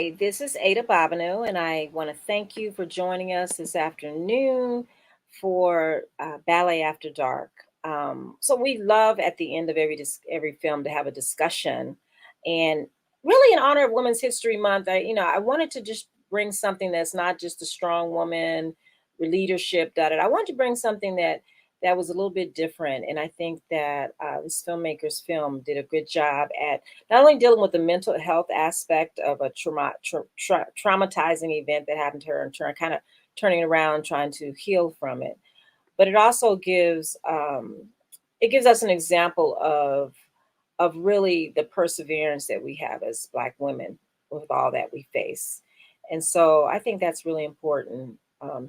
Hi, this is Ada Bobinu, and I want to thank you for joining us this afternoon for Ballet After Dark. So we love at the end of every film to have a discussion, and really in honor of Women's History Month, I wanted to just bring something that's not just a strong woman leadership. I wanted to bring something that was a little bit different, and I think that this filmmaker's film did a good job at not only dealing with the mental health aspect of a traumatizing event that happened to her and kind of turning it around, trying to heal from it, but it also gives us an example of really the perseverance that we have as Black women with all that we face. And so I think that's really important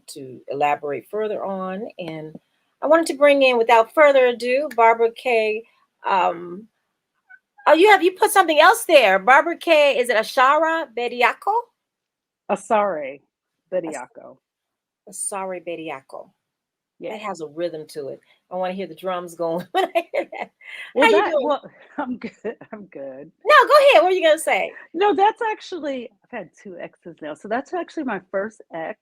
to elaborate further on. And I wanted to bring in, without further ado, Barbara K. Um, Oh, you put something else there. Barbara K. Is it Asare-Bediako? Asare-Bediako. Asare-Bediako. Yeah. That has a rhythm to it. I want to hear the drums going when I hear that. How Well, you doing? I'm good. I'm good. No, go ahead. What are you gonna say? No, that's actually, I've had two exes now. So that's actually my first ex.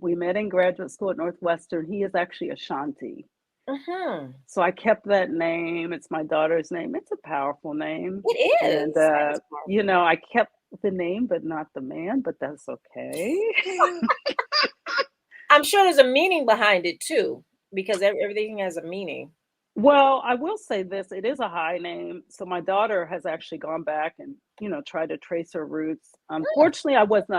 We met in graduate school at Northwestern. He is actually Ashanti. Mm-hmm. So I kept that name. It's my daughter's name. It's a powerful name. It And, is. That is powerful. I kept the name, but not the man, but that's okay. I'm sure there's a meaning behind it too, because everything has a meaning. Well, I will say this, it is a high name. So my daughter has actually gone back and, tried to trace her roots. Unfortunately, I haven't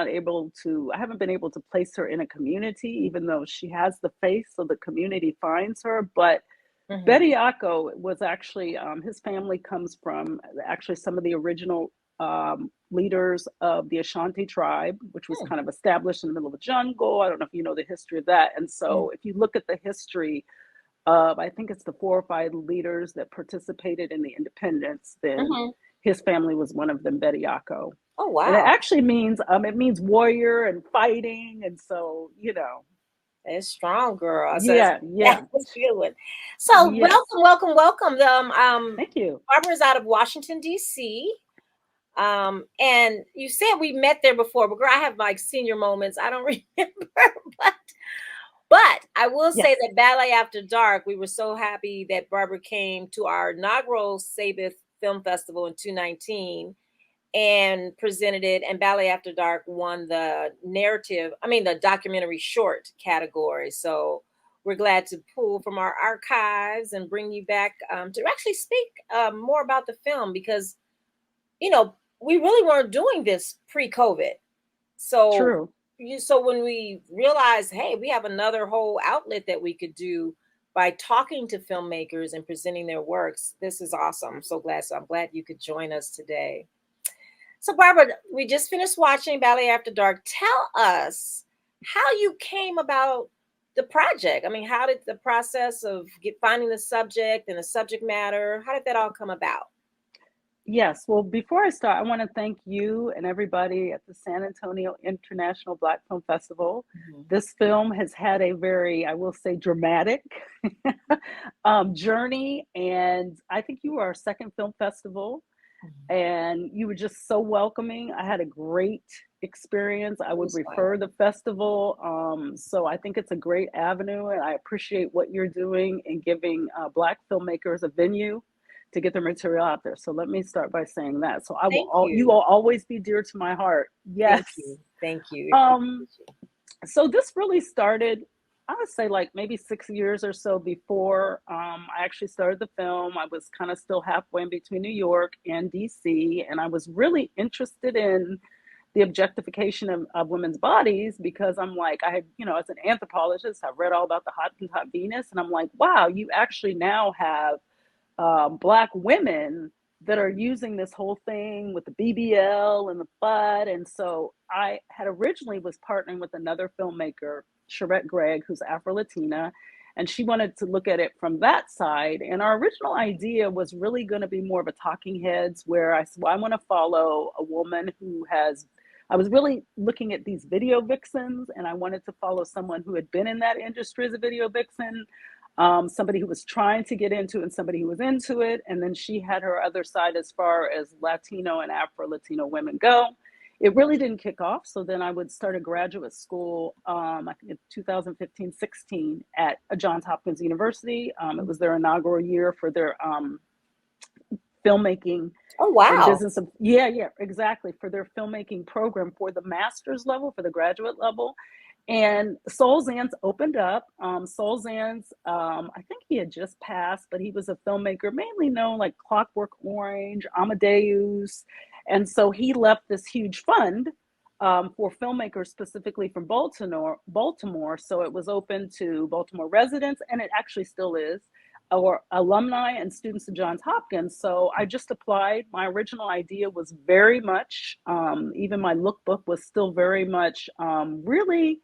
been able to place her in a community, even though she has the face, so the community finds her. But Mm-hmm. Bediako was actually, his family comes from actually some of the original leaders of the Ashanti tribe, which was kind of established in the middle of the jungle. I don't know if you know the history of that. And Mm-hmm. so if you look at the history, I think it's the 4 or 5 leaders that participated in the independence. Then Mm-hmm. his family was one of them, Bediako, Oh and it wow. actually means warrior and fighting, and so It's strong, girl. So yeah, that's yeah, a good one. So yes, welcome. thank you. Barbara's out of Washington D.C. And you said we met there before, but girl, I have like senior moments. I don't remember, but I will say Yes, that Ballet After Dark, we were so happy that Barbara came to our inaugural Sabbath Film Festival in 2019 and presented it, and Ballet After Dark won the documentary short category. So we're glad to pull from our archives and bring you back to actually speak more about the film, because we really weren't doing this pre-COVID. So true. when we realized, hey, we have another whole outlet that we could do by talking to filmmakers and presenting their works, this is awesome. I'm so glad. So I'm glad you could join us today. So, Barbara, we just finished watching Ballet After Dark. Tell us how you came about the project. I mean, how did the process of finding the subject and the subject matter, how did that all come about? Yes. Well, before I start, I want to thank you and everybody at the San Antonio International Black Film Festival. Mhm. This film has had a very, I will say, dramatic journey. And I think you were our second film festival, Mhm. and you were just so welcoming. I had a great experience. I would It's fine. refer the festival. So I think it's a great avenue, and I appreciate what you're doing in giving Black filmmakers a venue to get their material out there. So let me start by saying that. So Thank you you. will always be dear to my heart. Thank Yes. you. Thank you. Um, so this really started, I would say, like maybe 6 years or so before I actually started the film. I was kind of still halfway in between New York and DC, and I was really interested in the objectification of women's bodies, because I'm like, I had, as an anthropologist, I read all about the Hottentot Venus, and I'm like, wow, you actually now have Black women that are using this whole thing with the BBL and the butt. And so I had originally was partnering with another filmmaker, Charette Gregg, who's Afro-Latina, and she wanted to look at it from that side. And our original idea was really going to be more of a talking heads, where I said, well, I want to follow a woman who has, I was really looking at these video vixens, and I wanted to follow someone who had been in that industry as a video vixen, somebody who was trying to get into it and somebody who was into it. And then she had her other side as far as Latino and Afro Latino women go. it really didn't kick off. So then I would start a graduate school, I think in 2015, 16 at Johns Hopkins University. It was their inaugural year for their filmmaking Oh, and wow. business of, yeah, exactly, for their filmmaking program for the master's level, for the graduate level. And Saul Zaentz opened up. Saul Zaentz, I think he had just passed, but he was a filmmaker mainly known like Clockwork Orange, Amadeus. And so he left this huge fund for filmmakers specifically from Baltimore. So it was open to Baltimore residents, and it actually still is, or alumni and students of Johns Hopkins. So I just applied. My original idea was very much, even my lookbook was still very much really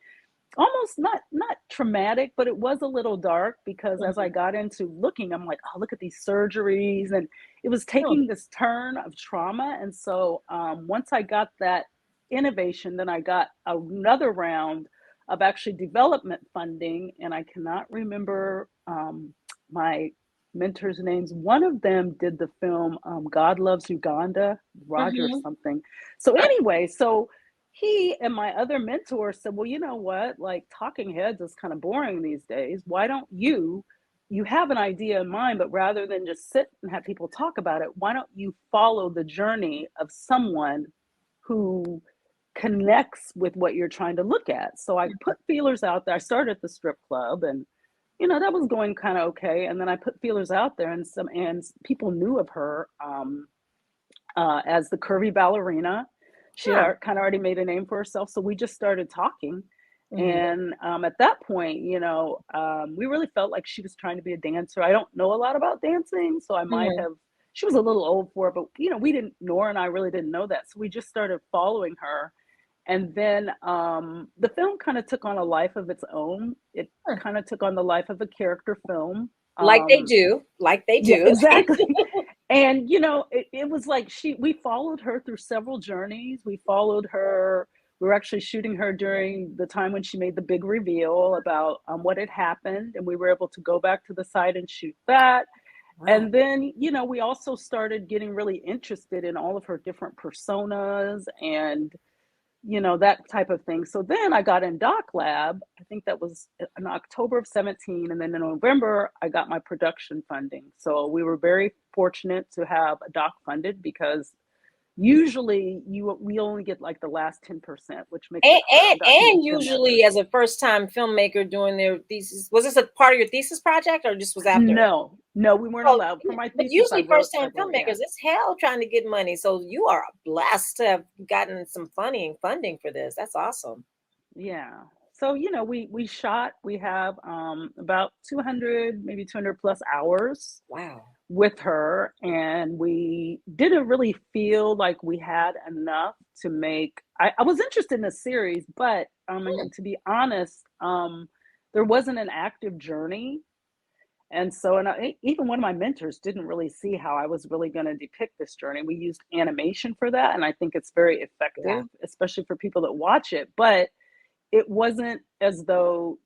almost not traumatic, but it was a little dark because as I Mhm. got into looking, I'm like, oh, look at these surgeries, and it was Hmm. taking this turn of trauma. And so once I got that innovation, then I got another round of actually development funding, and I cannot remember my mentors' names. One of them did the film God Loves Uganda, Roger Mhm. something. So anyway, so he and my other mentor said, well, you know what, like talking heads is kind of boring these days. Why don't you have an idea in mind, but rather than just sit and have people talk about it, why don't you follow the journey of someone who connects with what you're trying to look at? So I put feelers out there. I started at the strip club, and that was going kind of okay. And then I put feelers out there, and people knew of her as the curvy ballerina. She Huh. had kind of already made a name for herself. So we just started talking. Mhm. And at that point, we really felt like she was trying to be a dancer. I don't know a lot about dancing, so I might Mhm. have, she was a little old for it, but we didn't, Nora and I really didn't know that. So we just started following her. And then the film kind of took on a life of its own. It Huh. kind of took on the life of a character film. Like they Um, do. Like they yeah, do. exactly. And it was like we followed her through several journeys. We followed her. We were actually shooting her during the time when she made the big reveal about what had happened, and we were able to go back to the site and shoot that. Wow. And then we also started getting really interested in all of her different personas and that type of thing. So then I got in Doc Lab. I think that was in October of 17. And then in November, I got my production funding. So we were very fortunate to have a doc funded because usually we only get like the last 10%, which makes And, it hard and on and documentary usually filmmakers. as a first time filmmaker doing their thesis, was this a part of your thesis project or just was after? No, we weren't Oh, allowed. For my but thesis, usually first I time wrote, yeah. filmmakers, it's hell trying to get money. So you are blessed to have gotten some funding for this. That's awesome. Yeah. So, we shot, we have about 200, maybe 200 plus hours Wow. with her, and we didn't really feel like we had enough to make. I was interested in a series, but Hmm. and to be honest, there wasn't an active journey. And so, even one of my mentors didn't really see how I was really going to depict this journey. We used animation for that, and I think it's very Yeah. effective, especially for people that watch it. But it wasn't as though,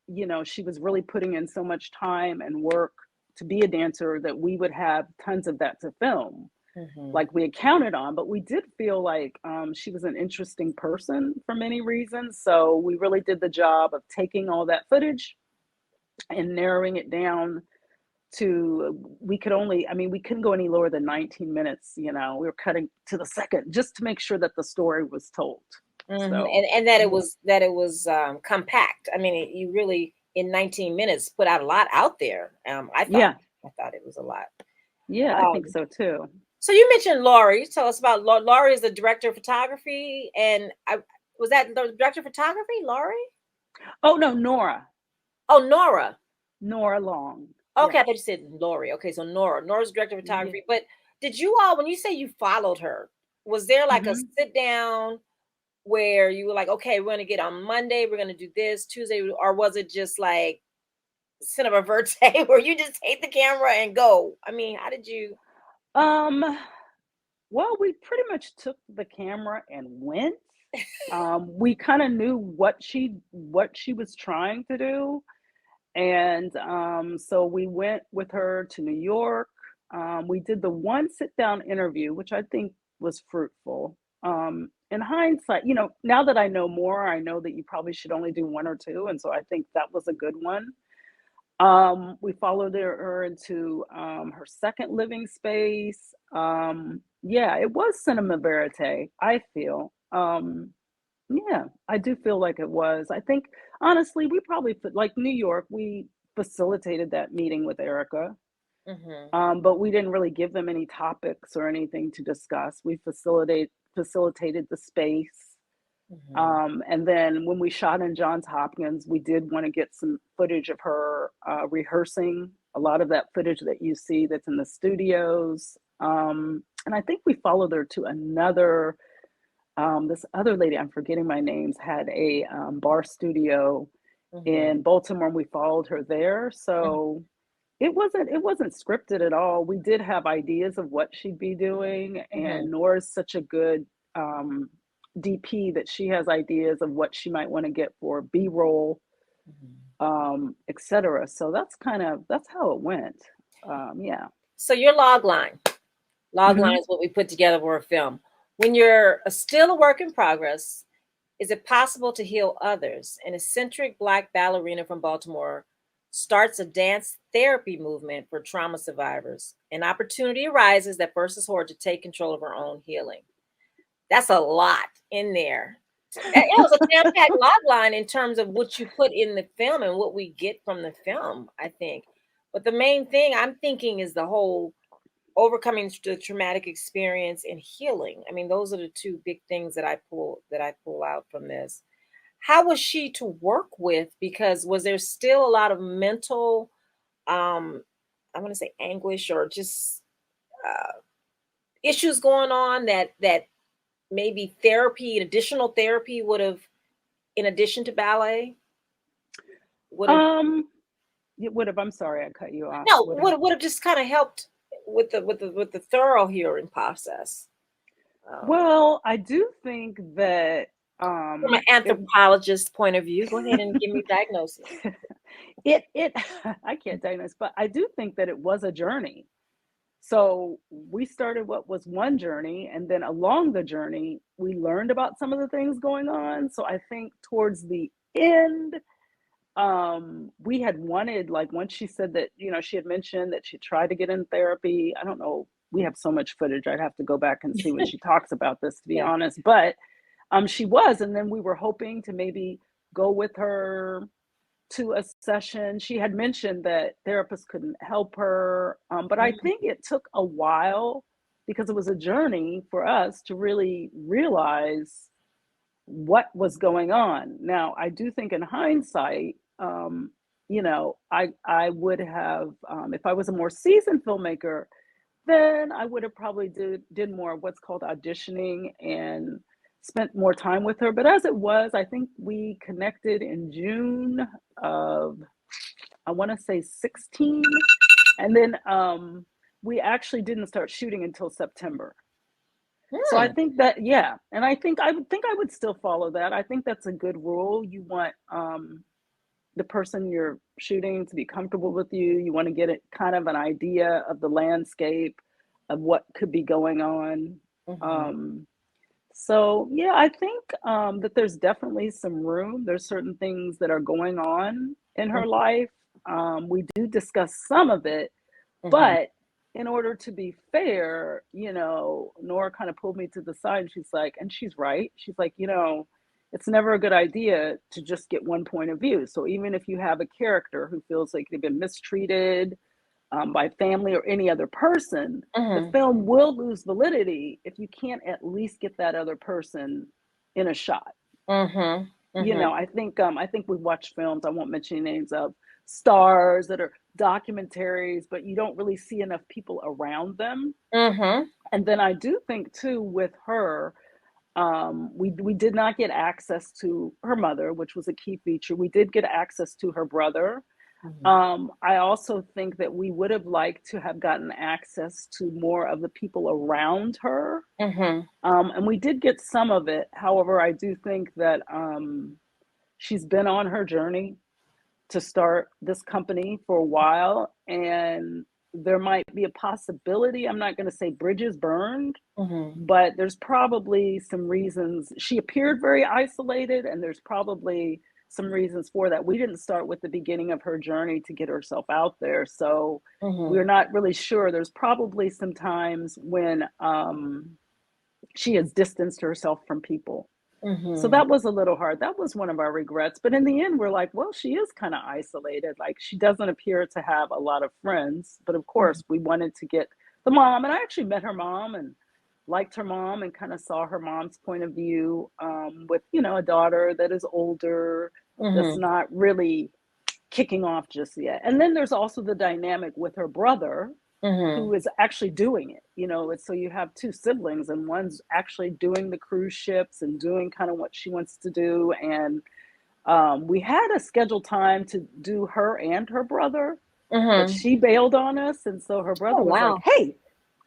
she was really putting in so much time and work to be a dancer that we would have tons of that to film Hmm. like we had counted on. But we did feel like she was an interesting person for many reasons. So we really did the job of taking all that footage and narrowing it down to, we couldn't go any lower than 19 minutes. We were cutting to the second just to make sure that the story was told. So And that it was compact. I mean, you really in 19 minutes put out a lot out there. yeah, I thought it was a lot. yeah, I think Um, so too. so you mentioned Laurie. Tell us about Laurie is the director of photography, and I was that the director of photography, Laurie? Oh no, Nora. Oh, Nora. Nora Long. Okay, Yeah. I thought you said Lori. Okay, so Nora's director of Yeah. photography. But did you all, when you say you followed her, was there like a Hmm. sit down where you were like, okay, we're gonna get on Monday, we're gonna do this Tuesday, or was it just like cinema verte where you just take the camera and go? I mean, how did you? Um, well, we pretty much took the camera and went. We kind of knew what she was trying to do, and so we went with her to New York. We did the one sit down interview, which I think was fruitful. In hindsight, now that I know more, I know that you probably should only do one or two, and so I think that was a good one. We followed her into her second living space. Yeah, it was cinema verite, I feel. Yeah, I do feel like it was. I think honestly, we probably like New York, we facilitated that meeting with Erica. Mm-hmm. But we didn't really give them any topics or anything to discuss. We facilitated the space. Mm-hmm. And then when we shot in Johns Hopkins, we did want to get some footage of her rehearsing. A lot of that footage that you see that's in the studios. And I think we followed her to another, this other lady, I'm forgetting my names, had a bar studio Mm-hmm. in Baltimore. And we followed her there. So it wasn't scripted at all. We did have ideas of what she'd be doing, Mm-hmm. and Nora's such a good DP that she has ideas of what she might want to get for B-roll, Mm-hmm. etc. So that's how it went. Yeah. So your log line. Log line Hmm. is what we put together for a film. When you're still a work in progress, is it possible to heal others? An eccentric Black ballerina from Baltimore starts a dance therapy movement for trauma survivors. An opportunity arises that forces her to take control of her own healing. That's a lot in there. It was a jam-packed log line in terms of what you put in the film and what we get from the film, I think. But the main thing I'm thinking is the whole overcoming the traumatic experience and healing. I mean, those are the two big things that I pull out from this. How was she to work with? Because was there still a lot of mental, um, I want to say anguish or just uh, issues going on that maybe therapy, additional therapy would have, in addition to ballet, would have um what if I'm sorry I cut you off? no What if would have just kind of helped with the thorough healing process. Um, Well, I do think that from an it anthropologist point of view, go ahead and give me a diagnosis. it I can't diagnose, but I do think that it was a journey. So we started what was one journey, and then along the journey, we learned about some of the things going on. So I think towards the end, we had wanted, like, once she said that, she had mentioned that she tried to get in therapy. I don't know. We have so much footage. I'd have to go back and see when she talks about this, to be Yeah. honest. But she was, and then we were hoping to maybe go with her to a session. She had mentioned that therapists couldn't help her, but I Mhm. think it took a while because it was a journey for us to really realize what was going on. Now, I do think in hindsight, I would have, if I was a more seasoned filmmaker, then I would have probably did more of what's called auditioning and spent more time with her. But as it was, I think we connected in June of, I want to say 16, and then we actually didn't start shooting until September. So I Hmm. think that, yeah, and I would still follow that. I think that's a good rule. You want the person you're shooting to be comfortable with you. You want to get it kind of an idea of the landscape of what could be going on. Mhm. Um, so yeah, I think that there's definitely some room. There's certain things that are going on in her Mhm. life. We do discuss some of it, Mhm. but in order to be fair, Nora kind of pulled me to the side and she's like, and she's right. She's like, it's never a good idea to just get one point of view. So even if you have a character who feels like they've been mistreated by family or any other person, the Mhm. film will lose validity if you can't at least get that other person in a shot. Mhm. Mhm. I think we've watched films, I won't mention any names, of stars that are documentaries, but you don't really see enough people around them. Mhm. And then I do think too with her, we did not get access to her mother, which was a key feature. We did get access to her brother. Mhm. I also think that we would have liked to have gotten access to more of the people around her. Mhm. And we did get some of it. However, I do think that she's been on her journey to start this company for a while. And there might be a possibility. I'm not going to say bridges burned, Mm-hmm. but there's probably some reasons. She appeared very isolated, and there's probably some reasons for that. We didn't start with the beginning of her journey to get herself out there, so Mm-hmm. we're not really sure. There's probably some times when she has distanced herself from people. So Mm-hmm. that was a little hard. That was one of our regrets. But in the end, we're like, well, she is kind of isolated. Like, she doesn't appear to have a lot of friends. But of course, we wanted to get the mom. And I actually met her mom and liked her mom and kind of saw her mom's point of view, with, a daughter that is older, that's Mm-hmm. not really kicking off just yet. And then there's also the dynamic with her brother, Mm-hmm. who is actually doing it. It's, so you have two siblings, and one's actually doing the cruise ships and doing kind of what she wants to do. And we had a scheduled time to do her and her brother, but Mm-hmm. she bailed on us. And so her Oh, brother was like, wow. hey,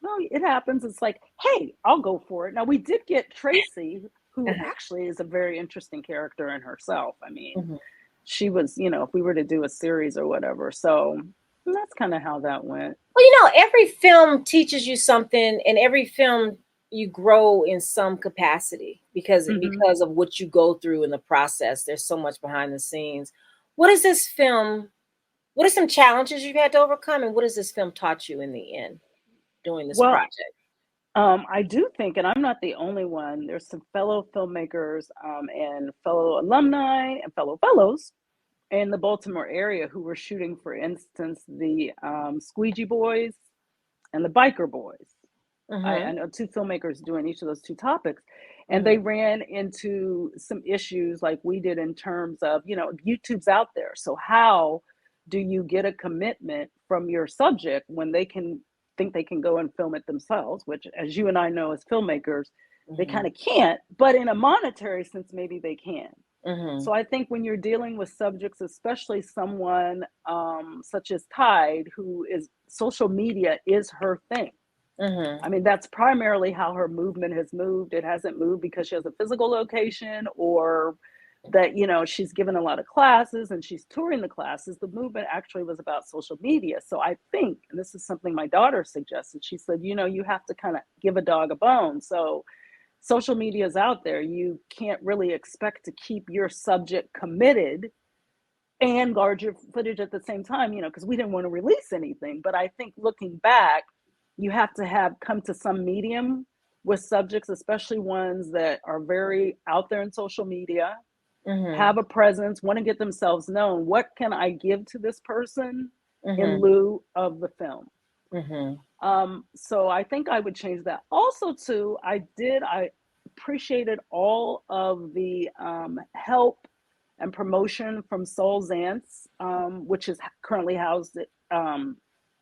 no, it happens. It's like, hey, I'll go for it. Now, we did get Tracy, who Uh-huh. actually is a very interesting character in herself. I mean, Mm-hmm. she was, if we were to do a series or whatever. So that's kind of how that went. Well, every film teaches you something, and every film you grow in some capacity because Hmm. because of what you go through in the process. There's so much behind the scenes. What is this film? What are some challenges you've had to overcome, and what has this film taught you in the end doing this Well, project? I do think, and I'm not the only one, there's some fellow filmmakers, and fellow alumni and fellow fellows in the Baltimore area who were shooting, for instance, the Squeegee Boys and the Biker Boys. I Mm-hmm. know two filmmakers doing each of those two topics, and they Mm-hmm. ran into some issues like we did in terms of, YouTube's out there. So how do you get a commitment from your subject when they can think they can go and film it themselves, which, as you and I know as filmmakers, they Mm-hmm. kind of can't, but in a monetary sense, maybe they can. Mm-hmm. So I think when you're dealing with subjects, especially someone such as Tide, who is social media is her thing. Mm-hmm. I mean, that's primarily how her movement has moved. It hasn't moved because she has a physical location, or that, she's given a lot of classes and she's touring the classes. The movement actually was about social media. So I think, and this is something my daughter suggested, she said, you have to kind of give a dog a bone. So social media is out there. You can't really expect to keep your subject committed and guard your footage at the same time, because we didn't want to release anything. But I think looking back, you have to have come to some medium with subjects, especially ones that are very out there in social media, Mm-hmm. have a presence, want to get themselves known. What can I give to this person in Mm-hmm. lieu of the film? Mm-hmm. So I think I would change that. Also, too, I appreciated all of the help and promotion from Soul Zantz, which is currently housed at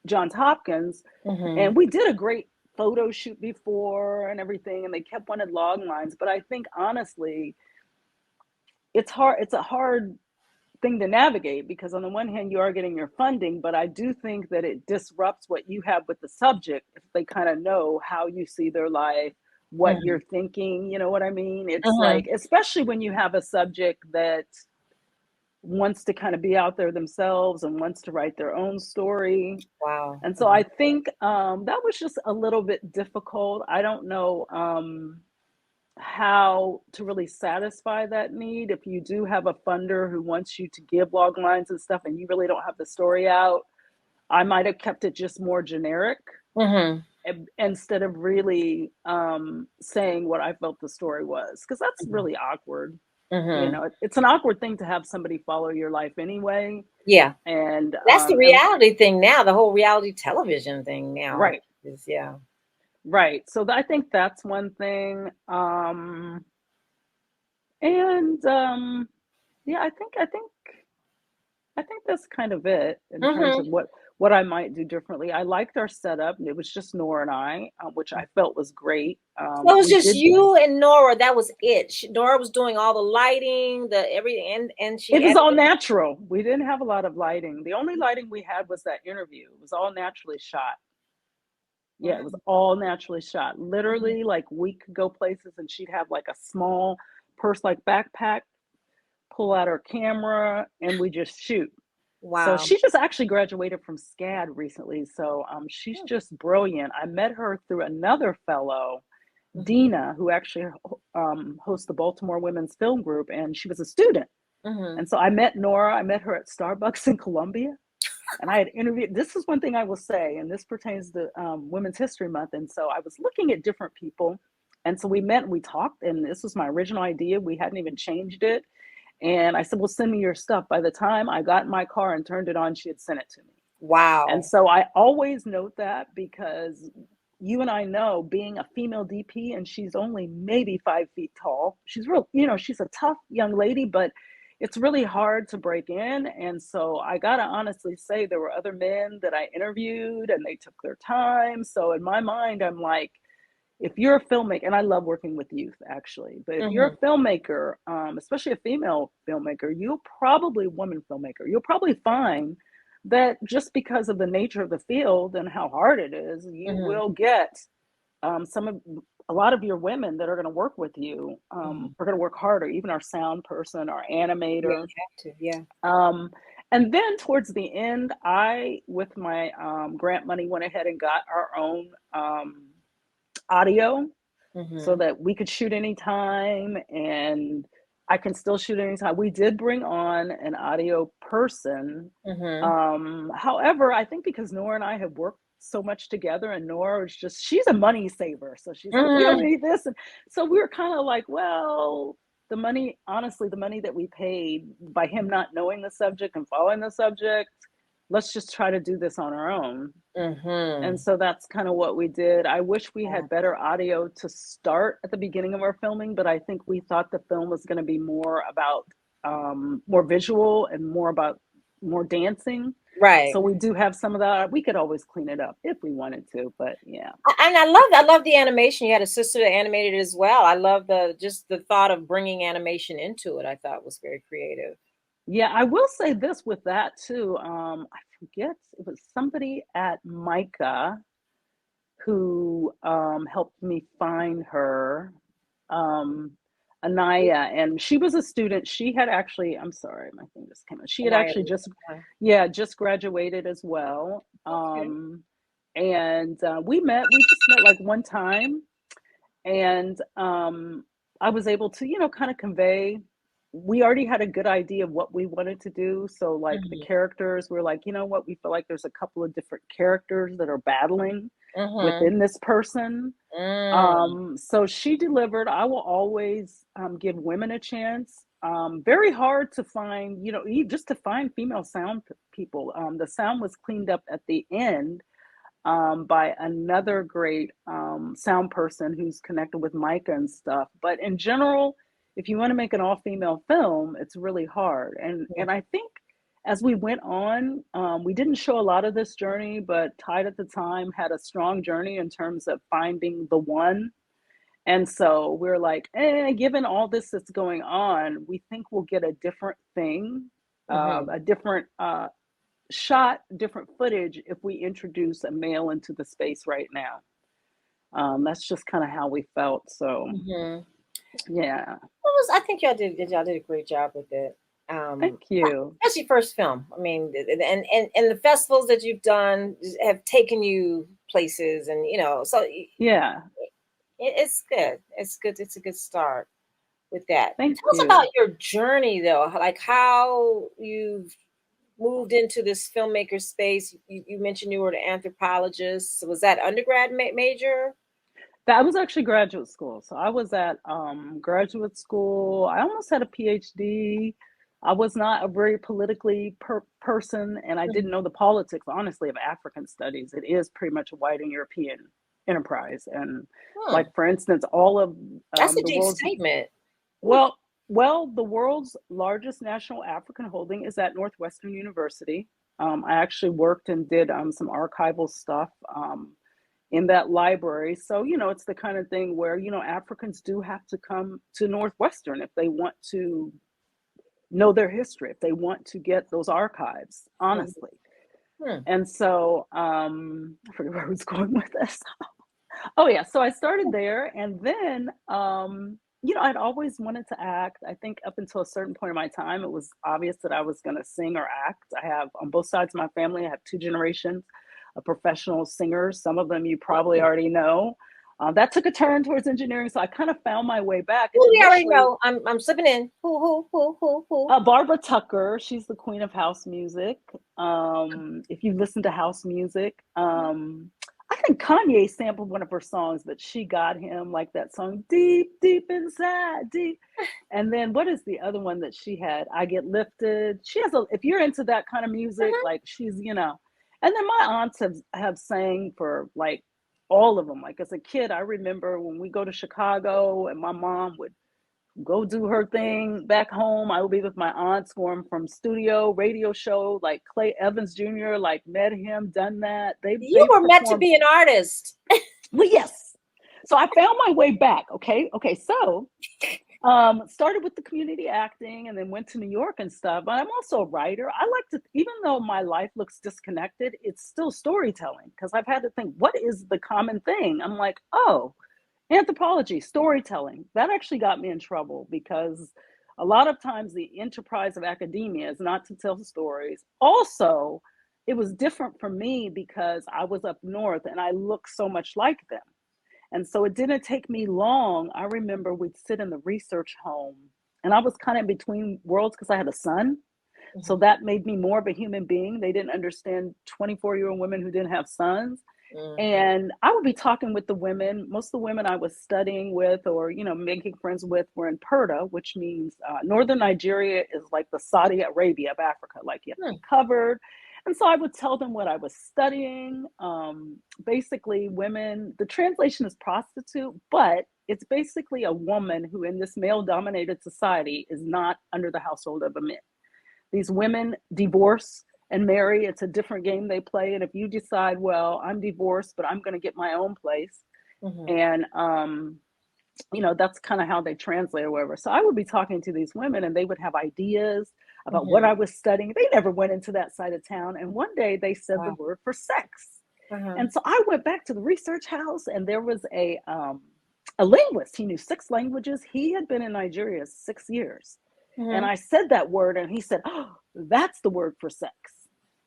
Johns Hopkins. Mm-hmm. And we did a great photo shoot before and everything, and they kept wanting log lines. But I think honestly, it's hard. It's a hard thing to navigate because on the one hand you are getting your funding, but I do think that it disrupts what you have with the subject if they kind of know how you see their life, what Mm-hmm. you're thinking, you know what I mean? It's Mm-hmm. like, especially when you have a subject that wants to kind of be out there themselves and wants to write their own story. Wow. And so I think that was just a little bit difficult. I don't know how to really satisfy that need. If you do have a funder who wants you to give log lines and stuff and you really don't have the story out, I might have kept it just more generic Mm-hmm. instead of really saying what I felt the story was, because that's really awkward. Mm-hmm. It's an awkward thing to have somebody follow your life anyway. Yeah. And That's the reality thing now, the whole reality television thing now right, is yeah. right. So I think that's one thing. And yeah, I think that's kind of it in terms Mm-hmm. of what I might do differently. I liked our setup. It was just Nora and I, which I felt was great. So it was We just did. you and Nora. That was it. Nora was doing all the lighting, the everything, and It she was all edited. natural. We didn't have a lot of lighting. The only lighting we had was that interview. It was all naturally shot. Yeah, it was all naturally shot. Mhm. Literally, like we could go places and she'd have like a small purse like backpack, pull out her camera, and we just shoot. So Wow. she just actually graduated from SCAD recently. So she's Mm-hmm. just brilliant. I met her through another fellow, Mm-hmm. Dina, who actually hosts the Baltimore Women's Film Group, and she was a student. Mm-hmm. And so I met Nora. I met her at Starbucks in Columbia, and I had interviewed. This is one thing I will say, and this pertains to Women's History Month. And so I was looking at different people, and so we met and we talked. And this was my original idea. We hadn't even changed it. And I said, "Well, send me your stuff." By the time I got in my car and turned it on, she had sent it to me. And Wow. so I always note that because you and I know, being a female DP, and she's only maybe 5 feet tall. She's real, she's a tough young lady, but it's really hard to break in. And so I gotta honestly say, there were other men that I interviewed and they took their time. So in my mind, I'm like, if you're a filmmaker, and I love working with youth actually, but if you're Mm-hmm. a filmmaker, especially a female filmmaker, woman filmmaker, you'll probably find that just because of the nature of the field and how hard it is, you Mm-hmm. will get some of a lot of your women that are going to work with you Mm-hmm. are going to work harder, even our sound person, our Yeah, animator. you have to. Yeah. Um, and then towards the end, I, with my grant money, went ahead and got our own audio so Mm-hmm. that we could shoot anytime, and I can still shoot anytime. We did bring on an audio person. Mm-hmm. However, I think because Nora and I have worked so much together, and Nora is just, she's a money saver. So she's like, we don't Mm-hmm. need this. And so we were kind of like, well, the money, honestly, the money that we paid by him not knowing the subject and following the subject, let's just try to do this on our own. And Mm-hmm. so that's kind of what we did. I wish we Yeah. had better audio to start at the beginning of our filming, but I think we thought the film was going to be more about more visual and more about more dancing. Right. So we do have some of that. We could always clean it up if we wanted to, but yeah. And I love the animation. You had a sister that animated it as well. I love the just the thought of bringing animation into it. I thought was very creative. Yeah, I will say this with that too. I forget, it was somebody at Micah who helped me find her, um, Anaya, and she was a student. She had actually, I'm sorry, my thing just came out. She had Anaya. actually just, Okay. yeah, just graduated as well. Okay. And we just met like one time, and I was able to, kind of convey. We already had a good idea of what we wanted to do. So, like the Mm-hmm. characters, we're like, you know what, we feel like there's a couple of different characters that are battling Mm-hmm. within this person. Mm. So she delivered. I will always give women a chance. Very hard to find, just to find female sound people. The sound was cleaned up at the end by another great sound person who's connected with Micah and stuff. But in general, if you want to make an all-female film, it's really hard. And I think as we went on, we didn't show a lot of this journey, but Tide at the time had a strong journey in terms of finding the one. And so we're like, given all this that's going on, we think we'll get a different thing, Mm-hmm. a different shot, different footage if we introduce a male into the space right now. That's just kind of how we felt. So Mm-hmm. yeah, I think y'all did a great job with it. thank you. That's your first film. I mean, and the festivals that you've done have taken you places, and so Yeah, it's good. It's good. It's a good start with that. thank Tell us about you. your journey, though, like how you've moved into this filmmaker space. You mentioned you were an anthropologist. So was that undergrad major? That was actually graduate school. So I was at graduate school. I almost had a PhD. I was not a very politically person, and I didn't Mhm. know the politics, honestly, of African studies. It is pretty much a white and European enterprise. And Hmm. like, for instance, all of That's a the deep world's statement. Ooh. Well, well, the world's largest national African holding is at Northwestern University. I actually worked and did some archival stuff in that library. So, it's the kind of thing where, Africans do have to come to Northwestern if they want to know their history, if they want to get those archives, Mhm. honestly. Hmm. And so I forget where I was going with this. Oh, yeah. So I started there, and then I'd always wanted to act. I think up until a certain point in my time, it was obvious that I was going to sing or act. I have on both sides of my family, I have two generations of professional singers. Some of them you probably already know. That took a turn towards engineering, so I kind of found my way back. And Who we already initially, know. I'm slipping in. Who? Barbara Tucker, she's the queen of house music. If you listen to house music, I think Kanye sampled one of her songs, but she got him like that song, Deep, Deep Inside, Deep. And then what is the other one that she had? I Get Lifted. She has if you're into that kind of music, Uh-huh. like she's. And then my aunts have sang for like all of them. Like as a kid, I remember when we go to Chicago and my mom would go do her thing back home. I would be with my aunts going from studio, radio show, like Clay Evans Jr., like met him, done that. You They've were meant to performed. be an artist. Well, yes. So I found my way back. Okay. So started with the community acting and then went to New York and stuff. But I'm also a writer. I like to, even though my life looks disconnected, it's still storytelling because I've had to think, what is the common thing? I'm like, oh, anthropology, storytelling. That actually got me in trouble because a lot of times the enterprise of academia is not to tell stories. Also, it was different for me because I was up north and I look so much like them. And so it didn't take me long. I remember we'd sit in the research home and I was kind of in between worlds because I had a son. So Mm-hmm. that made me more of a human being. They didn't understand 24-year-old women who didn't have sons. Mm-hmm. And I would be talking with the women. Most of the women I was studying with or, making friends with were in Purta, which means northern Nigeria is like the Saudi Arabia of Africa. Like you have to be covered. And so I would tell them what I was studying. Basically, women, the translation is prostitute, but it's basically a woman who in this male dominated society is not under the household of a man. These women divorce and marry. It's a different game they play. And if you decide, well, I'm divorced, but I'm going to get my own place. Mm-hmm. And, that's kind of how they translate or whatever. So I would be talking to these women and they would have ideas about what Mm-hmm. I was studying. They never went into that side of town. And one day they said the Wow. word for sex. Uh-huh. And so I went back to the research house and there was a linguist. He knew 6 languages. He had been in Nigeria 6 years. And Mm-hmm. I said that word, and he said, oh, that's the word for sex.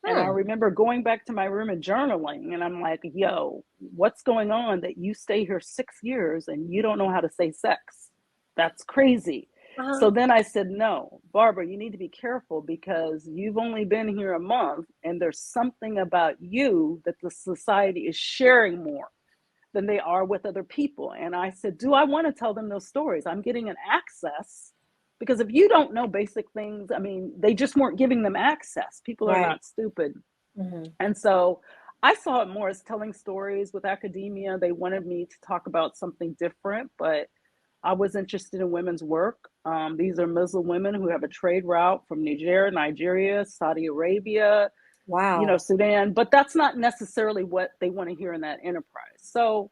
And I Hmm. remember going back to my room and journaling, and I'm like, yo, what's going on that you stay here 6 years and you don't know how to say sex? That's crazy. Uh-huh. So then I said, no, Barbara, you need to be careful because you've only been here a month, and there's something about you that the society is sharing more than they are with other people. And I said, do I want to tell them those stories? I'm getting an access because if you don't know basic things, I mean, they just weren't giving them access. People are Right. not stupid. Mm-hmm. And so I saw it more as telling stories with academia. They wanted me to talk about something different, but I was interested in women's work. These are Muslim women who have a trade route from Nigeria, Saudi Arabia, Wow. Sudan, but that's not necessarily what they want to hear in that enterprise. So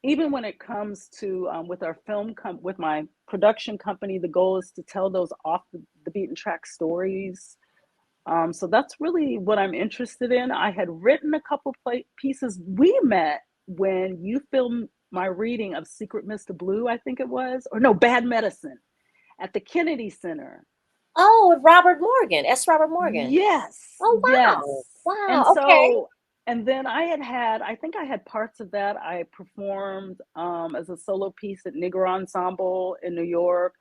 even when it comes to with our with my production company, the goal is to tell those off the beaten track stories. So that's really what I'm interested in. I had written a couple pieces. We met when you filmed my reading of Secret Mr. Blue, I think it was, or no, Bad Medicine at the Kennedy Center. Oh, Robert Morgan. S. Robert Morgan. Yes, Oh, wow. yes. And Wow. Okay. so, and then I think I had parts of that. I performed as a solo piece at Negro Ensemble in New York.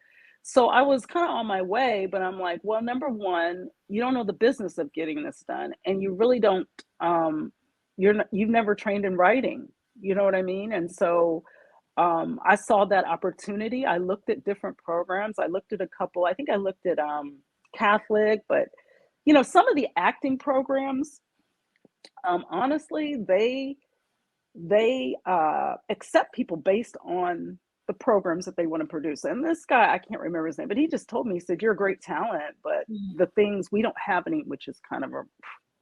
So I was kind of on my way, but I'm like, well, number one, you don't know the business of getting this done, and you really don't. You've never trained in writing. You know what I mean? And so I saw that opportunity. I looked at different programs. I looked at a couple. I think I looked at Catholic, but some of the acting programs, honestly, they accept people based on the programs that they want to produce. And this guy, I can't remember his name, but he just told me, he said, you're a great talent, but the things we don't have any, which is kind of a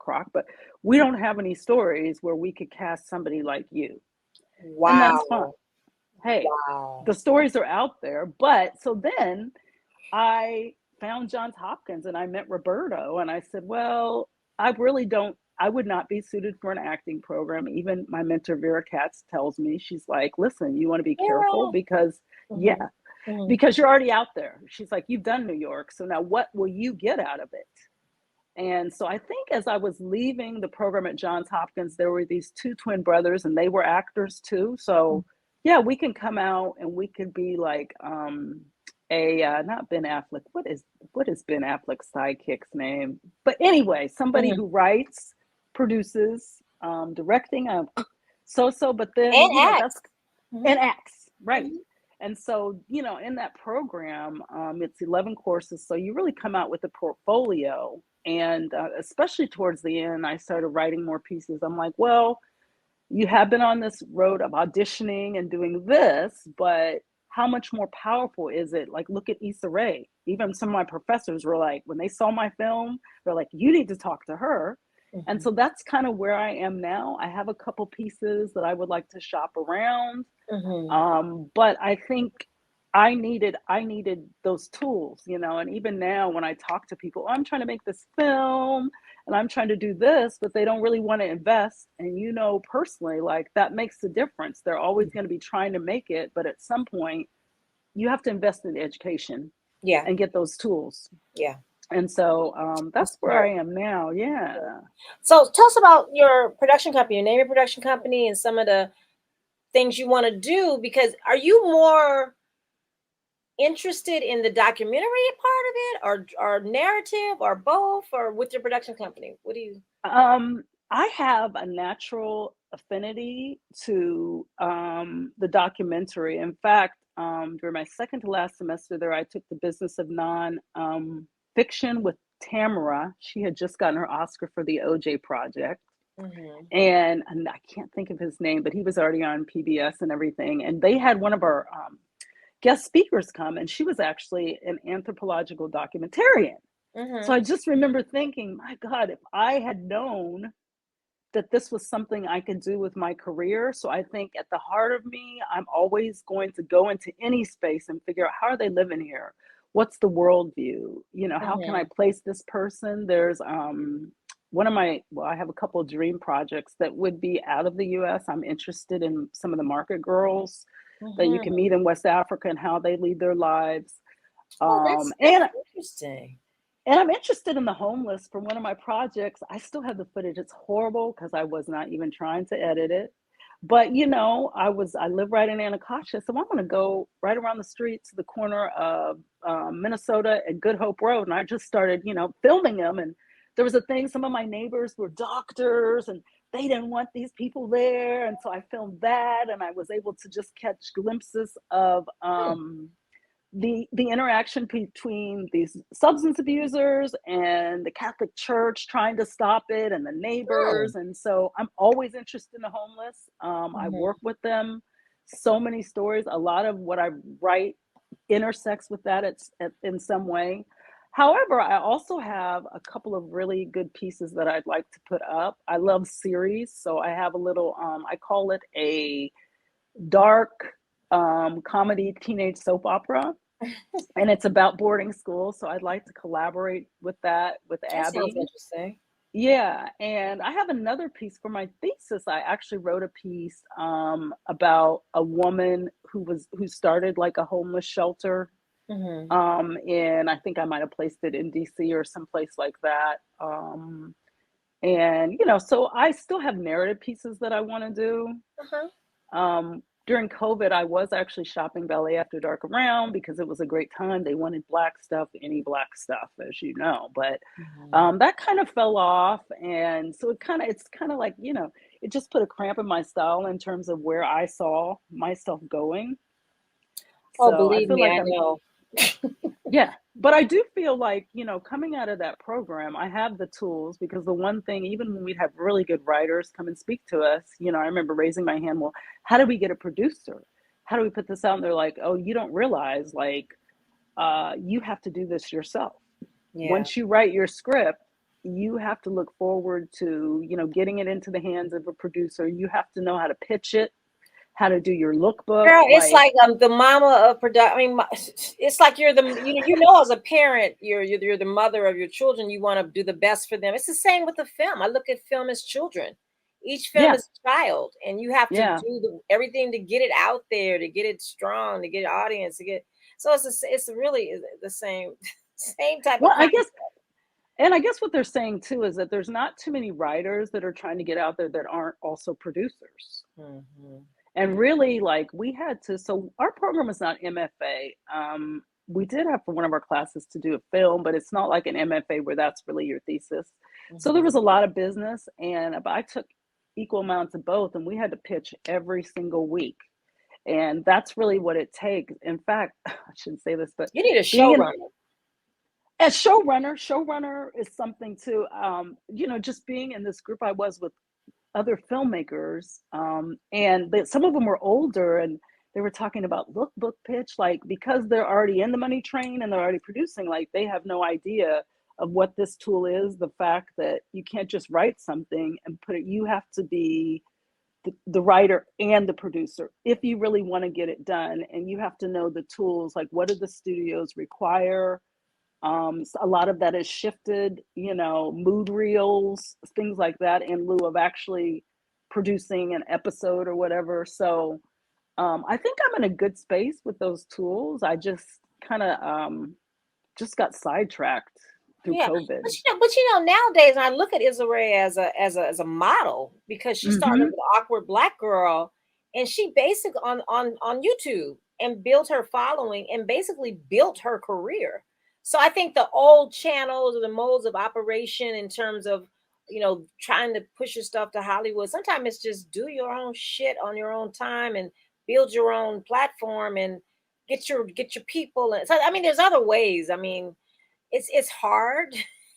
crock, but we don't have any stories where we could cast somebody like you. And that's fine. Wow. Hey, Wow. the stories are out there. But so then I found Johns Hopkins and I met Roberto and I said, well, I would not be suited for an acting program. Even my mentor, Vera Katz, tells me, she's like, listen, you want to be careful Yeah. because, Mm-hmm. yeah. Mhm. because you're already out there. She's like, you've done New York. So now what will you get out of it? And so I think as I was leaving the program at Johns Hopkins, there were these two twin brothers and they were actors too. So yeah, we can come out and we could be like not Ben Affleck. What is Ben Affleck's sidekick's name? But anyway, somebody Mhm. who writes, produces, directing, but then, And that's, acts. and Mhm. acts, right. Mhm. And so, in that program, it's 11 courses. So you really come out with a portfolio. And especially towards the end, I started writing more pieces. I'm like, well, you have been on this road of auditioning and doing this, but how much more powerful is it? Like, look at Issa Rae. Even some of my professors were like, when they saw my film, they're like, you need to talk to her. And Mhm. so that's kind of where I am now. I have a couple pieces that I would like to shop around. Mhm. But I think I needed those tools, and even now when I talk to people, oh, I'm trying to make this film and I'm trying to do this, but they don't really want to invest. And personally, like that makes a difference. They're always going to be trying to make it, but at some point you have to invest in education Yeah. and get those tools. Yeah. And so That's that's where smart. I am now. Yeah. So tell us about your production company, your name your production company, and some of the things you want to do. Because are you more interested in the documentary part of it, or narrative, or both, or with your production company? What do you? I have a natural affinity to the documentary. In fact, during my second to last semester there, I took the business of non fiction with Tamara. She had just gotten her Oscar for the OJ Project. Mm-hmm. And I can't think of his name, but he was already on PBS and everything. And they had one of our guest speakers come, and she was actually an anthropological documentarian. So Mm-hmm. I just remember thinking, my God, if I had known that this was something I could do with my career. So I think at the heart of me, I'm always going to go into any space and figure out how are they living here? What's the worldview? How can I Mm-hmm. place this person? There's I have a couple of dream projects that would be out of the US. I'm interested in some of the market girls that you can Mm-hmm. meet in West Africa and how they lead their lives. Oh, Um, that's and interesting. and I'm interested in the homeless for one of my projects. I still have the footage. It's horrible because I was not even trying to edit it. But I live right in Anacostia, so I'm going to go right around the street to the corner of Minnesota and Good Hope Road, and I just started, filming them. And there was a thing. Some of my neighbors were doctors, and they didn't want these people there, and so I filmed that, and I was able to just catch glimpses of Hmm. the interaction between these substance abusers and the Catholic Church trying to stop it and the Hmm. neighbors. And so I'm always interested in the homeless. I work Mm-hmm. with them. So many stories. A lot of what I write intersects with that in some way. However, I also have a couple of really good pieces that I'd like to put up. I love series. So I have a little, I call it a dark comedy teenage soap opera, and it's about boarding school. So I'd like to collaborate with that with That sounds Abby. interesting. Yeah, and I have another piece for my thesis. I actually wrote a piece about a woman who started like a homeless shelter. Mm-hmm. And I think I might have placed it in DC or someplace like that. And so I still have narrative pieces that I want to do. Uh-huh. During COVID, I was actually shopping Ballet After Dark around because it was a great time. They wanted Black stuff, any Black stuff, as you know. But Mm-hmm. that kind of fell off, and so it's kind of like it just put a cramp in my style in terms of where I saw myself going. Oh, So I believe feel me, like I I'm know. yeah, but I do feel like, coming out of that program, I have the tools because the one thing, even when we'd have really good writers come and speak to us, I remember raising my hand, well, how do we get a producer? How do we put this out? And they're like, oh, you don't realize, like, you have to do this yourself. Yeah. Once you write your script, you have to look forward to, getting it into the hands of a producer. You have to know how to pitch it, how to do your lookbook. Girl, it's Like, like the mama of production. I mean, it's like you're the as a parent, you're the mother of your children. You want to do the best for them. It's the same with the film. I look at film as children. Each film yeah, is a child, and you have to yeah, do everything to get it out there, to get it strong, to get an audience, to get. So it's really the same same type of Well, concept. I guess what they're saying too is that there's not too many writers that are trying to get out there that aren't also producers. Hmm. And really, like, we had to, so our program is not MFA. We did have for one of our classes to do a film, but it's not like an MFA where that's really your thesis. So there Hmm. was a lot of business, and but I took equal amounts of both, and we had to pitch every single week. And that's really what it takes. In fact, I shouldn't say this, but You need a being in showrunner. as showrunner is something too. Just being in this group I was with other filmmakers, and some of them were older, and they were talking about lookbook pitch, like, because they're already in the money train and they're already producing, like, they have no idea of what this tool is. The fact that you can't just write something and put it, you have to be the writer and the producer if you really want to get it done, and you have to know the tools, like what do the studios require. A lot of that is shifted, mood reels, things like that, in lieu of actually producing an episode or whatever. So I think I'm in a good space with those tools. I just kind of just got sidetracked through Yeah, COVID. but nowadays I look at Isare as a model because she started Mm-hmm. with Awkward Black Girl, and she basically on YouTube and built her following and basically built her career. So I think the old channels or the modes of operation in terms of trying to push your stuff to Hollywood, sometimes it's just do your own shit on your own time and build your own platform and get your people. And so I mean, there's other ways. I mean, it's hard,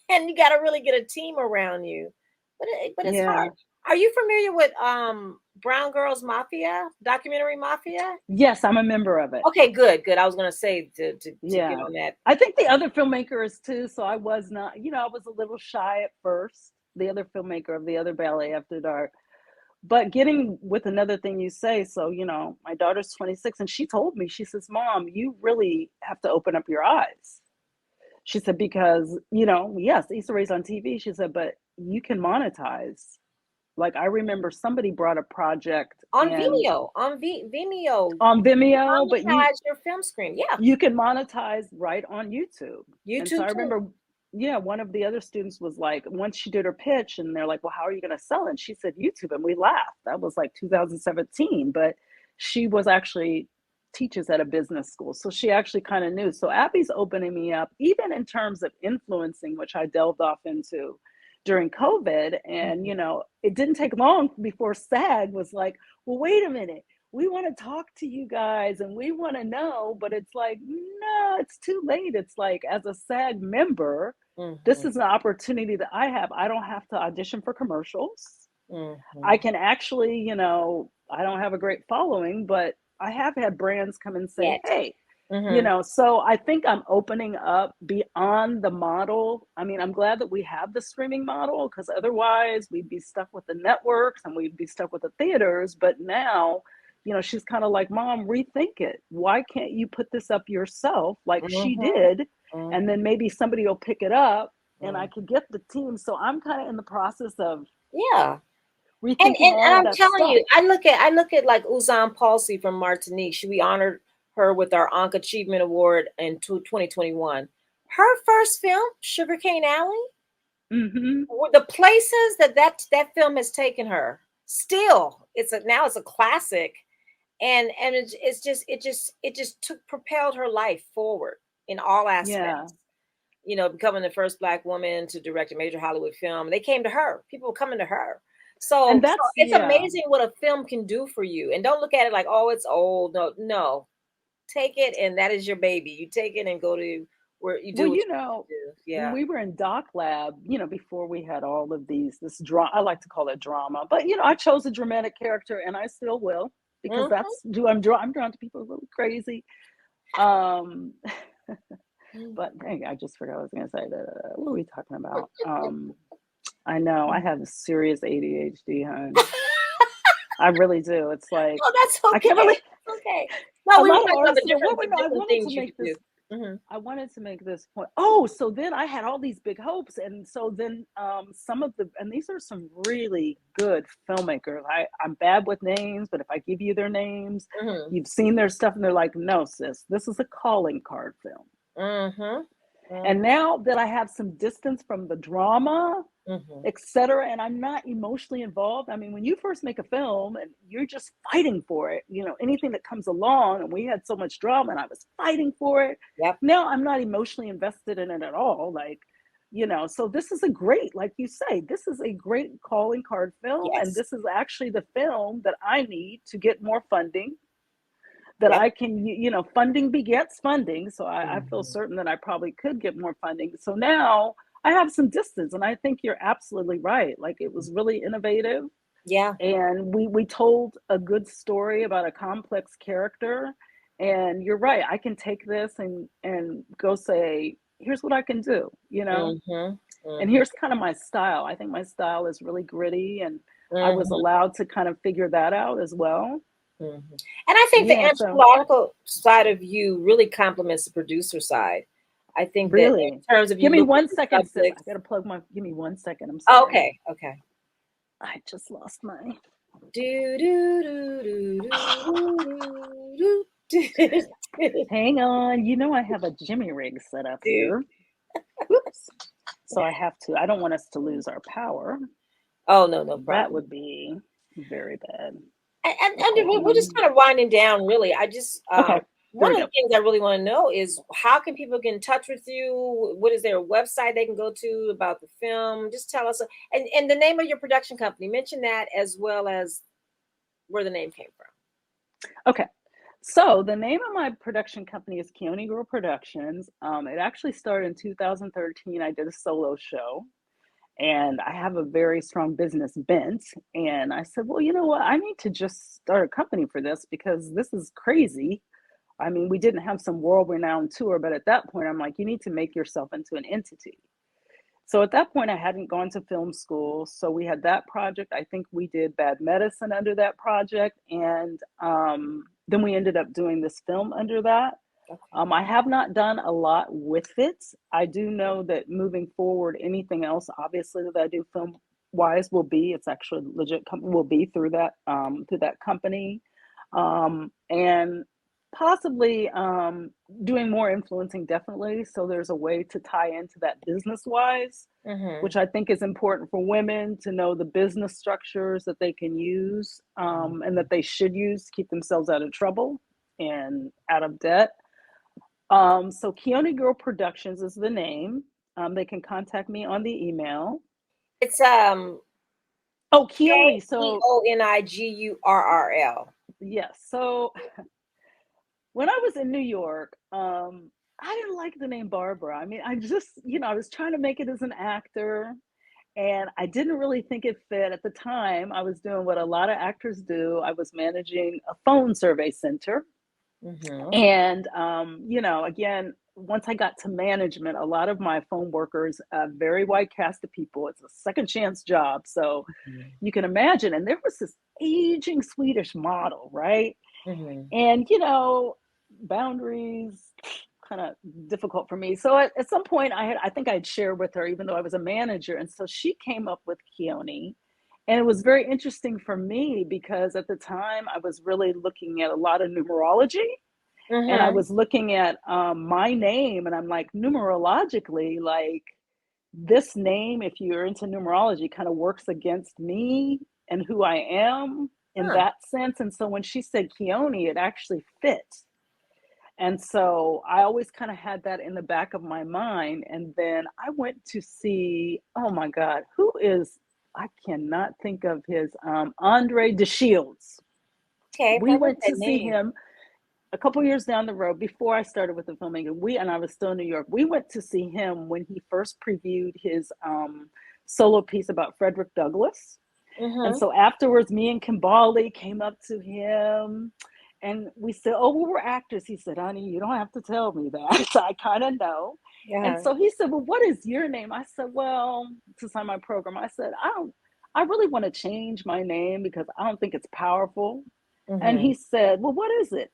and you got to really get a team around you. But it's hard. Yeah. Are you familiar with Brown Girls Mafia documentary Mafia? Yes, I'm a member of it. Okay, good. I was gonna say to get Yeah. on that. I think the other filmmaker is too. So I was not, I was a little shy at first. The other filmmaker of the other Ballet After Dark. But getting with another thing you say, so, my daughter's 26, and she told me, she says, Mom, you really have to open up your eyes. She said, because, yes, Issa Rae's on TV. She said, but you can monetize. Like, I remember somebody brought a project On and Vimeo, Vimeo, on Vimeo, but monetize your film screen. Yeah, you can monetize right on YouTube. And so YouTube I too. remember, yeah, one of the other students was like, once she did her pitch, and they're like, well, how are you going to sell it? And she said, YouTube. And we laughed. That was like 2017. But she was actually teaches at a business school. So she actually kind of knew. So Abby's opening me up, even in terms of influencing, which I delved off into during COVID. And, it didn't take long before SAG was like, well, wait a minute, we want to talk to you guys and we want to know, but it's like, no, it's too late. It's like, as a SAG member, this Hmm. is an opportunity that I have. I don't have to audition for commercials. I Hmm. can actually, I don't have a great following, but I have had brands come and say, Yet. hey, Hmm. so I think I'm opening up beyond the model. I mean, I'm glad that we have the streaming model, because otherwise we'd be stuck with the networks and we'd be stuck with the theaters. But now, she's kind of like, Mom, rethink it. Why can't you put this up yourself like she Hmm. did? And then maybe somebody will pick it up and I Hmm. could get the team. So I'm kind of in the process of Yeah. And, rethinking and all and of I'm that telling stuff. you, I look at like Uzan Palsy from Martinique. We honored her with our Ankh Achievement Award in 2021. Her first film, Sugarcane Alley, Hmm. the places that film has taken her. Still, now it's a classic, and it just took propelled her life forward in all Yeah. aspects. Becoming the first Black woman to direct a major Hollywood film. They came to her. People were coming to her. So, And so that's, it's yeah. amazing what a film can do for you. And don't look at it like, oh, it's old. No, no. Take it, and that is your baby. You take it and go to where you Well, do what you do. when Yeah. we were in Doc Lab, before we had all of this drama, I like to call it drama, but I chose a dramatic character, and I still will, because Hmm. that's do I'm drawn to people who are really crazy. Um, but dang, I just forgot what I was going to say. What are we talking about? I know I have a serious ADHD, hon. I really do. It's like Oh, that's I okay. can't really. That's okay. No, A we were lot of talking about artists, the different no, the I different wanted to things you make could this. do. Mhm. I wanted to make this point. Oh, so then I had all these big hopes, and so then some of the and these are some really good filmmakers. I'm bad with names, but if I give you their names, Mhm. you've seen their stuff, and they're like, "No, sis, this is a calling card film." Mhm. And Mhm. now that I have some distance from the drama, Mhm. etc., and I'm not emotionally involved. I mean, when you first make a film and you're just fighting for it, anything that comes along, and we had so much drama and I was fighting for it. Yep. Now I'm not emotionally invested in it at all. So this is a great, like you say, this is a great calling card film. And Yes. this is actually the film that I need to get more funding, that Yep. I can, funding begets funding. So I feel Mhm. certain that I probably could get more funding. So now I have some distance, and I think you're absolutely right. Like, it was really innovative, Yeah. and we told a good story about a complex character. And you're right. I can take this and go say, here's what I can do, Mhm. and Mhm. here's kind of my style. I think my style is really gritty, and I was Mhm. allowed to kind of figure that out as well. Mhm. And I think the So anthropological side of you really complements the producer side. I think that in really, terms of give you me looking one at the second, sis. I subjects. gotta plug my. Give me 1 second. I'm Oh, sorry. okay. Okay. I just lost my. Do do do do do do do. Hang on. I have a Jimmy rig set up Do. here. Oops. So I have to. I don't want us to lose our power. Oh, no, no That problem. would be very bad. And Okay, hang we're just on. kind of winding down, really. I just Okay, there one we of the go. things I really want to know is how can people get in touch with you? What is there a website they can go to about the film? Just tell us, and the name of your production company. Mention that as well as where the name came from. Okay. So the name of my production company is Keone Girl Productions. It actually started in 2013. I did a solo show, and I have a very strong business bent. And I said, well, you know what? I need to just start a company for this, because this is crazy. I mean, we didn't have some world renowned tour, but at that point, I'm like, you need to make yourself into an entity. So at that point, I hadn't gone to film school. So we had that project. I think we did Bad Medicine under that project. And then we ended up doing this film under that. Okay. I have not done a lot with it. I do know that moving forward, anything else, obviously, that I do film wise it's actually legit, will be through that company. And possibly doing more influencing, definitely. So there's a way to tie into that business wise, Mm-hmm. which I think is important for women to know, the business structures that they can use, and that they should use to keep themselves out of trouble and out of debt. So Keone Girl Productions is the name. They can contact me on the email. It's Oh, K Keone. E So O N I G U R R L. yes. So when I was in New York, I didn't like the name Barbara. I mean, I just, I was trying to make it as an actor, and I didn't really think it fit at the time. I was doing what a lot of actors do. I was managing a phone survey center. Mm-hmm. And, again, once I got to management, a lot of my phone workers, a very wide cast of people, it's a second chance job. So you can imagine. And there was this aging Swedish model, right? Mm-hmm. And, boundaries kind of difficult for me. So at some point I think I'd shared with her, even though I was a manager. And so she came up with Keone. And it was very interesting for me, because at the time I was really looking at a lot of numerology, and I Mm-hmm. was looking at my name, and I'm like, numerologically, like, this name, if you're into numerology, kind of works against me and who I am in Huh. that sense. And so when she said Keone, it actually fit. And so I always kind of had that in the back of my mind. And then I went to see, oh my God, who is, I cannot think of his, Andre DeShields. Okay, We I like went that to see name. him a couple years down the road, before I started with the filmmaking. And I was still in New York. We went to see him when he first previewed his solo piece about Frederick Douglass. And Mm-hmm. so afterwards, me and Kimbali came up to him, and we said, oh, well, we're actors. He said, honey, you don't have to tell me that. So I kind of know. And Yeah. so he said, well, what is your name? I said, well, to sign my program, I said, I really want to change my name, because I don't think it's powerful. And Mm-hmm. he said, well, what is it?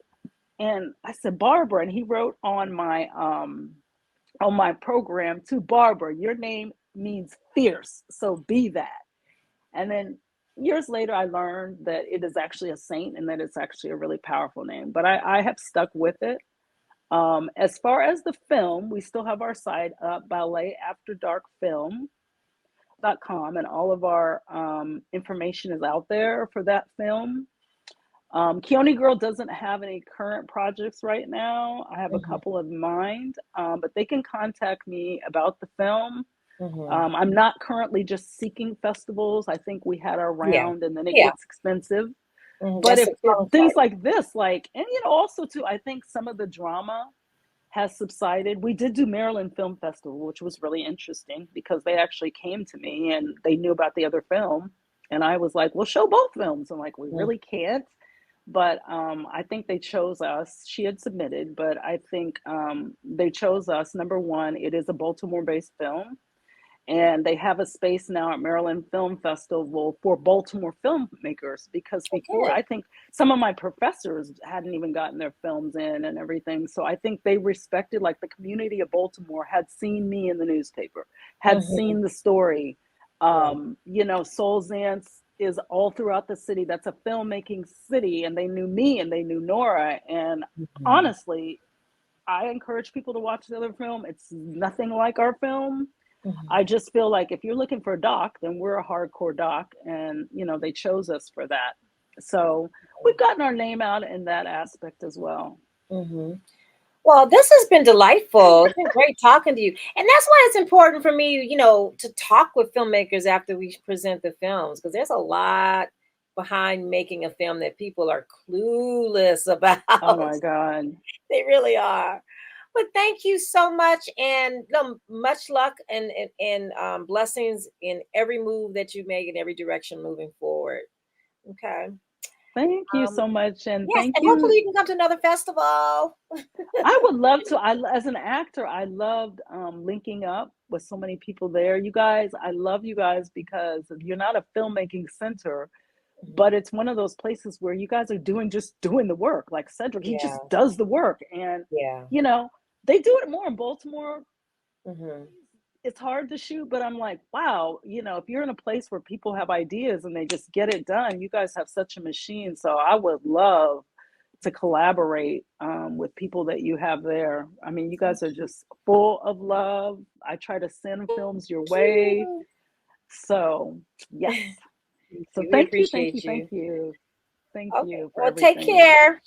And I said, Barbara. And he wrote on my program, to Barbara, your name means fierce, so be that. And then years later, I learned that it is actually a saint and that it's actually a really powerful name. But I have stuck with it. As far as the film, we still have our site up, balletafterdarkfilm.com, and all of our information is out there for that film. Keone Girl doesn't have any current projects right now. I have a Mm-hmm. couple in mind, but they can contact me about the film. Mm-hmm. I'm not currently just seeking festivals. I think we had our Yeah. round and then it Yeah. gets expensive. But That's if the downside. things like this, like, and also too, I think some of the drama has subsided. We did do Maryland Film Festival, which was really interesting because they actually came to me and they knew about the other film. And I was like, well, show both films. I'm like, we really can't. But I think they chose us. She had submitted, but I think they chose us. Number one, it is a Baltimore based film. And they have a space now at Maryland Film Festival for Baltimore filmmakers because before, Okay. I think some of my professors hadn't even gotten their films in and everything. So I think they respected, like, the community of Baltimore had seen me in the newspaper, had Mm-hmm. seen the story. Right. Soul Zance is all throughout the city. That's a filmmaking city, and they knew me and they knew Nora. And Mm-hmm. honestly, I encourage people to watch the other film. It's nothing like our film. Mm-hmm. I just feel like if you're looking for a doc, then we're a hardcore doc, and they chose us for that. So we've gotten our name out in that aspect as well. Mm-hmm. Well, this has been delightful. It's been great talking to you. And that's why it's important for me, to talk with filmmakers after we present the films, because there's a lot behind making a film that people are clueless Oh about. my God. They really are. But thank you so much, and much luck and blessings in every move that you make in every direction moving forward. Okay. Thank you Um, so much. And yes, thank and you. hopefully you can come to another festival. I would love to. As an actor, I loved linking up with so many people there. You guys, I love you guys because you're not a filmmaking center, Mhm. but it's one of those places where you guys are just doing the work. Like Cedric, he Yeah, just does the work. And, yeah. you know, they do it more in Baltimore. Hmm. It's hard to shoot, but I'm like, wow, if you're in a place where people have ideas and they just get it done, you guys have such a machine. So I would love to collaborate with people that you have there. I mean, you guys are just full of love. I try to send films your way. Cute. So, yes. Thank So you. We thank you, thank you, appreciate thank you. you. Thank Okay. you for Well, take everything. care.